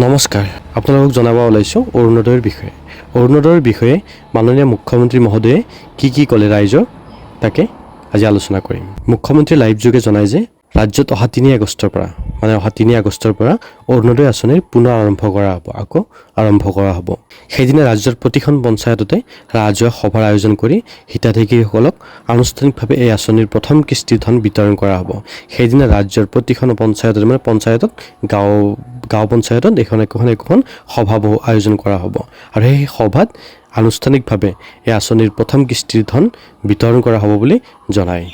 নমস্কাৰ, আপোনালোকক জনাব ওলাইছোঁ অৰুণোদয়ৰ বিষয়ে। অৰুণোদয়ৰ বিষয়ে মাননীয় মুখ্যমন্ত্ৰী মহোদয়ে কি ক'লে ৰাইজক, তাকে আজি আলোচনা কৰিম। মুখ্যমন্ত্ৰীয়ে লাইভ যোগে জনায় যে ৰাজ্যত অহা 3 আগষ্টৰ পৰা অৰুণোদয় আঁচনিৰ পুনৰ আৰম্ভ কৰা হ'ব, আকৌ আৰম্ভ কৰা হ'ব। সেইদিনা ৰাজ্যৰ প্ৰতিখন পঞ্চায়ততে ৰাজহুৱা সভাৰ আয়োজন কৰি হিতাধিকাৰীসকলক আনুষ্ঠানিকভাৱে এই আঁচনিৰ প্ৰথম কিস্তিৰ ধন বিতৰণ কৰা হ'ব। সেইদিনা ৰাজ্যৰ প্ৰতিখন পঞ্চায়তত গাঁও পঞ্চায়তত একোখন সভা আয়োজন কৰা হ'ব আৰু সেই সভাত আনুষ্ঠানিকভাৱে এই আঁচনিৰ প্ৰথম কিস্তিৰ ধন বিতৰণ কৰা হ'ব বুলি জনায়।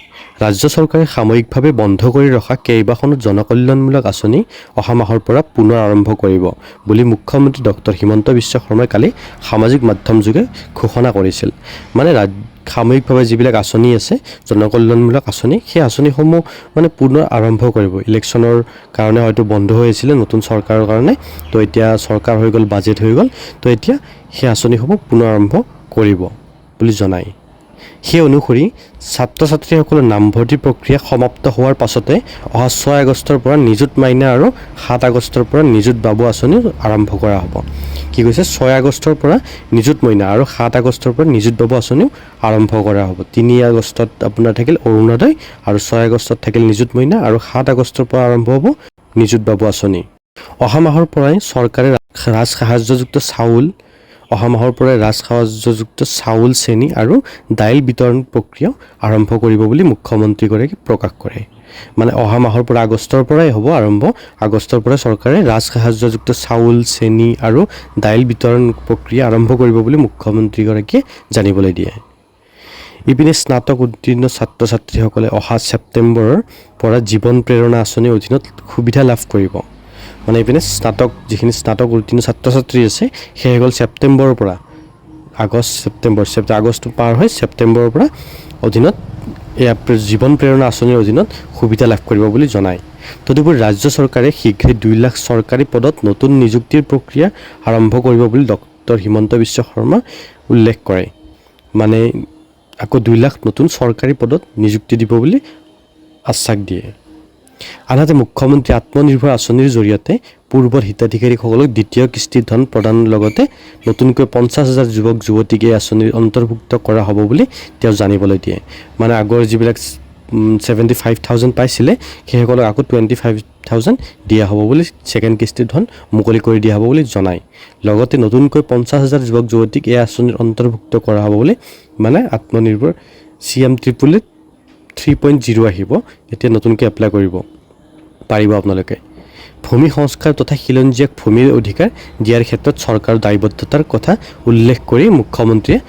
ৰাজ্য চৰকাৰে সাময়িকভাৱে বন্ধ কৰি ৰখা কেইবাখনো জনকল্যাণমূলক আঁচনি অহা মাহৰ পৰা পুনৰ আৰম্ভ কৰিব বুলি মুখ্যমন্ত্ৰী ডক্টৰ হিমন্ত বিশ্ব শৰ্মাই কালি সামাজিক মাধ্যম যোগে ঘোষণা কৰিছিল। মানে সাময়িকভাৱে যিবিলাক আঁচনি আছে জনকল্যাণমূলক আঁচনি, সেই আঁচনিসমূহ পুনৰ আৰম্ভ কৰিব। ইলেকশ্যনৰ কাৰণে হয়তো বন্ধ হৈ আছিলে নতুন চৰকাৰৰ কাৰণে, তো এতিয়া চৰকাৰ হৈ গ'ল, বাজেট হৈ গ'ল, তো এতিয়া সেই আঁচনিসমূহ পুনৰ আৰম্ভ কৰিব বুলি জনায়। সেই অনুসৰি ছাত্ৰ ছাত্ৰীসকলৰ নামভৰ্তি প্ৰক্ৰিয়া সমাপ্ত হোৱাৰ পাছতে অহা 6 আগষ্টৰ পৰা নিযুত মাইনা আৰু 7 আগষ্টৰ পৰা নিযুত বাবু আঁচনি আৰম্ভ কৰা হ'ব। কি কৈছে, 6 আগষ্টৰ পৰা নিযুত মইনা আৰু 7 আগষ্টৰ পৰা নিযুত বাবু আঁচনিও আৰম্ভ কৰা হ'ব। 3 আগষ্টত আপোনাৰ থাকিল অৰুণোদয় আৰু 6 আগষ্টত থাকিল নিযুত মইনা আৰু 7 আগষ্টৰ পৰা আৰম্ভ হ'ব নিযুত বাবু আঁচনি। অহা মাহৰ পৰাই চৰকাৰে ৰাজসাহায্যযুক্ত চাউল, চেনি আৰু দাইল বিতৰণ প্ৰক্ৰিয়াও আৰম্ভ কৰিব বুলি মুখ্যমন্ত্ৰীগৰাকীয়ে প্ৰকাশ কৰে। অহা মাহৰ পৰা আগষ্টৰ পৰাই হ'ব আৰম্ভ। আগষ্টৰ পৰা চৰকাৰে ৰাজসাহায্যযুক্ত চাউল, চেনি আৰু দাইল বিতৰণ প্ৰক্ৰিয়া আৰম্ভ কৰিব বুলি মুখ্যমন্ত্ৰীগৰাকীয়ে জানিবলৈ দিয়ে। ইপিনে স্নাতক উত্তীৰ্ণ ছাত্ৰ ছাত্ৰীসকলে অহা ছেপ্টেম্বৰৰ পৰা জীৱন প্ৰেৰণা আঁচনিৰ অধীনত সুবিধা লাভ কৰিব। এইপিনে যিখিনি স্নাতক উত্তীৰ্ণ ছাত্ৰ ছাত্ৰী আছে সেইসকল ছেপ্টেম্বৰৰ পৰা আগষ্ট পাৰ হৈ ছেপ্টেম্বৰৰ পৰা অধীনত জীৱন প্ৰেৰণা আঁচনিৰ অধীনত সুবিধা লাভ কৰিব বুলি জনায়। তদুপৰি ৰাজ্য চৰকাৰে শীঘ্ৰে 2 লাখ চৰকাৰী পদত নতুন নিযুক্তিৰ প্ৰক্ৰিয়া আৰম্ভ কৰিব বুলি ডক্টৰ হিমন্ত বিশ্ব শৰ্মা উল্লেখ কৰে। আকৌ 2 লাখ নতুন চৰকাৰী পদত নিযুক্তি দিব বুলি আশ্বাস দিয়ে। আনহাতে মুখ্যমন্ত্ৰী আত্মনিৰ্ভৰ আঁচনিৰ জৰিয়তে পূৰ্বৰ হিতাধিকাৰীসকলক দ্বিতীয় কিস্তিৰ ধন প্ৰদানৰ লগতে নতুনকৈ 50,000 যুৱক যুৱতীক এই আঁচনিৰ অন্তৰ্ভুক্ত কৰা হ'ব বুলি তেওঁ জানিবলৈ দিয়ে। আগৰ যিবিলাক 75,000 পাইছিলে সেইসকলক আকৌ 25,000 দিয়া হ'ব বুলি, ছেকেণ্ড কিস্তিৰ ধন মুকলি কৰি দিয়া হ'ব বুলি জনায়। লগতে নতুনকৈ 50,000 যুৱক যুৱতীক এই আঁচনিৰ অন্তৰ্ভুক্ত কৰা হ'ব বুলি আত্মনিৰ্ভৰ CM 3.0 আহিব, এতিয়া নতুনকৈ এপ্লাই কৰিব পাৰিব আপোনালোকে। ভূমি সংস্কাৰ তথা খিলঞ্জীয়াক ভূমিৰ অধিকাৰ দিয়াৰ ক্ষেত্ৰত চৰকাৰৰ দায়বদ্ধতাৰ কথা উল্লেখ কৰি মুখ্যমন্ত্ৰীয়ে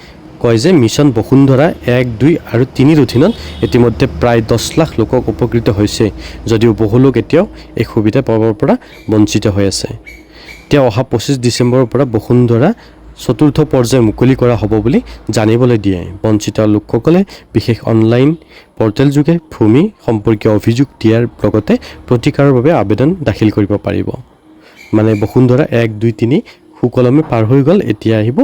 কয় যে মিছন বসুন্ধৰা 1, 2 আৰু 3ৰ অধীনত ইতিমধ্যে প্ৰায় 10 লাখ লোকক উপকৃত হৈছে, যদিও বহু লোক এতিয়াও এই সুবিধা পাবৰ পৰা বঞ্চিত হৈ আছে। তেওঁ অহা 25 ডিচেম্বৰৰ পৰা বসুন্ধৰা 4ৰ্থ পৰ্যায় মুকলি কৰা হ'ব বুলি জানিবলৈ দিয়ে। বঞ্চিত লোকসকলে বিশেষ অনলাইন পৰ্টেল যোগে ভূমি সম্পৰ্কীয় অভিযোগ দিয়াৰ লগতে প্ৰতিকাৰৰ বাবে আবেদন দাখিল কৰিব পাৰিব। বসুন্ধৰা 1, 2, 3 সুকলমে পাৰ হৈ গ'ল, এতিয়া আহিব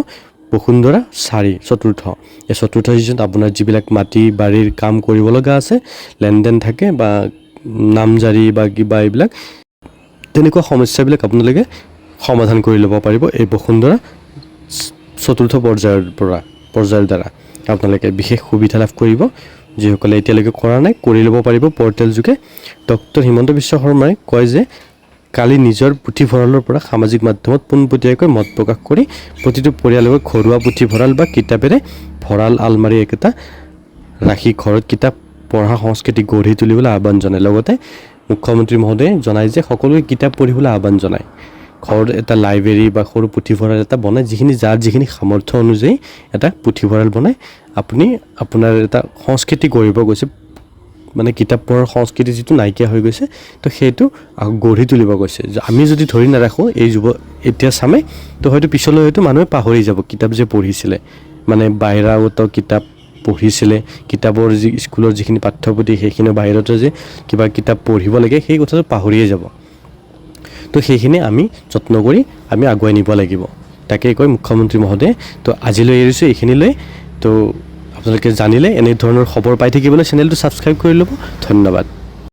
বসুন্ধৰা 4 চতুৰ্থ। এই চতুৰ্থ ছিজনত আপোনাৰ যিবিলাক মাটি বাৰীৰ কাম কৰিব লগা আছে, লেনদেন থাকে বা নামজাৰি বা কিবা এইবিলাক তেনেকুৱা সমস্যাবিলাক আপোনালোকে সমাধান কৰি ল'ব পাৰিব এই বসুন্ধৰা 4ৰ্থ পৰ্যায়ৰ দ্বাৰা। আপোনালোকে বিশেষ সুবিধা লাভ কৰিব। যিসকলে এতিয়ালৈকে কৰা নাই কৰি ল'ব পাৰিব পৰ্টেল যোগে। ডক্টৰ হিমন্ত বিশ্ব শৰ্মাই কয় যে কালি নিজৰ পুথিভঁৰালৰ পৰা সামাজিক মাধ্যমত পোনপটীয়াকৈ মত প্ৰকাশ কৰি প্ৰতিটো পৰিয়ালকে ঘৰুৱা পুথিভঁৰাল বা কিতাপেৰে ভঁৰাল আলমাৰি একেটা ৰাখি ঘৰত কিতাপ পঢ়া সংস্কৃতি গঢ়ি তুলিবলৈ আহ্বান জনায়। লগতে মুখ্যমন্ত্ৰী মহোদয়ে জনায় যে সকলোকে কিতাপ পঢ়িবলৈ আহ্বান জনায়। ঘৰত এটা লাইব্ৰেৰী বা সৰু পুথিভঁৰাল এটা বনাই যাৰ যিখিনি সামৰ্থ্য অনুযায়ী এটা পুথিভঁৰাল বনাই আপুনি আপোনাৰ এটা সংস্কৃতি গঢ়িব গৈছে, কিতাপ পঢ়াৰ সংস্কৃতি যিটো নাইকিয়া হৈ গৈছে, তো সেইটো গঢ়ি তুলিব গৈছে। আমি যদি ধৰি নাৰাখোঁ এতিয়া চামে, তো হয়তো পিছলৈ মানুহে পাহৰি যাব কিতাপ যে পঢ়িছিলে, বাহিৰাগত কিতাপ পঢ়িছিলে, কিতাপৰ স্কুলৰ যিখিনি পাঠ্যপুথি সেইখিনি বাহিৰতে যে কিবা কিতাপ পঢ়িব লাগে সেই কথাটো পাহৰিয়ে যাব। তো সেইখিনি আমি যত্ন কৰি আমি আগুৱাই নিব লাগিব, তাকে কয় মুখ্যমন্ত্ৰী মহোদয়ে। তো আজিলৈ এৰিছোঁ এইখিনিলৈ। তো আপোনালোকে জানিলে এনেধৰণৰ খবৰ পাই থাকিবলৈ চেনেলটো ছাবস্ক্ৰাইব কৰি ল'ব। ধন্যবাদ।